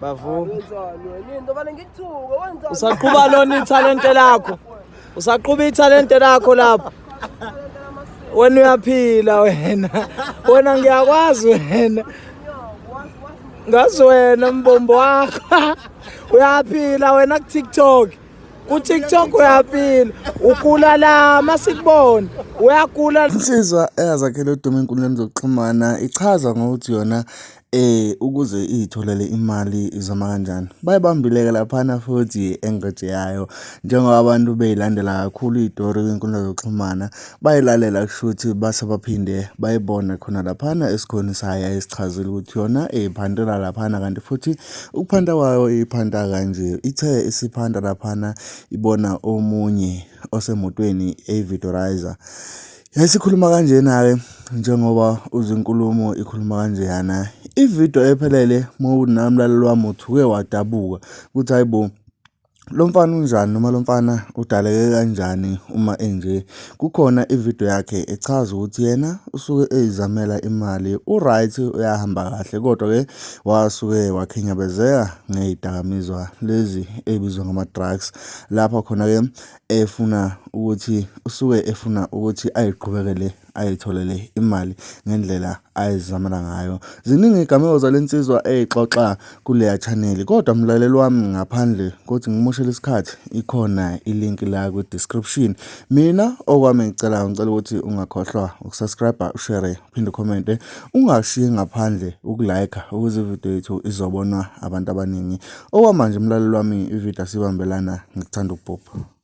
Bavuma. Wenzani wena into bana ngikuthuke wenzani? Usaqhuba lona ithalente lakho. Usaqhuba ithalente lakho lapho. Wena uyaphila wena. Wena ngiyakwazi wena. Ngazi wena mbombo wakho. Uyaphila wena ku TikTok. Ku TikTok uyaphila. Ukula la masikubona. Uyakula. Insizwa eyazakhela udumo enkundleni zokuxhumana ichaza ngokuthi yona ukuze itholele imali izama kanjani. Bayibambileke laphana futhi engage yayo njengoba abantu beyilandela kakhulu izitori kwinkundla zokuxhumana bayilalela kushuthi base baphinde bayibona khona laphana esikhoni sayo esichazile ukuthi yona iphandela laphana kanti futhi ukuphanda kwayo iphanda kanje ithe isiphanda laphana ibona omunye osemotweni evidorizer yasikhuluma kanjena-ke njengoba uzinkulumo ikhuluma kanjeyana ividiyo ephelele mawunamlaleli wami uthuke wadabuka ukuthi hayibo lo mfana unjani noma lo mfana udaleke kanjani uma enje. Kukhona ividiyo yakhe echaza ukuthi yena usuke ezamela imali uright uyahamba kahle kodwa-ke wasuke wakhinyabezeka ngey'dakamizwa lezi ebizwa ngama-drugs lapho khona-ke efuna ukuthi ayiqhubekele ayitholele imali ngendlela ayizamela ngayo. Ziningi igameko zale nsizwa eyixoxa kuleya channel kodwa mlaleli wami ngaphandle kokuthi ngimoshele isikhathi ikhona ilink la ku-description. Mina okwami ngicela ukuthi ungakhohlwa ukusubscribe, ushare, uphinde ucommente, ungashiyi ngaphandle ukulike ukuze ividiyo yethu izobonwa abantu abaningi. Okwamanje mlaleli wami ividiyo asibambelana ngikuthanda ukubhubha.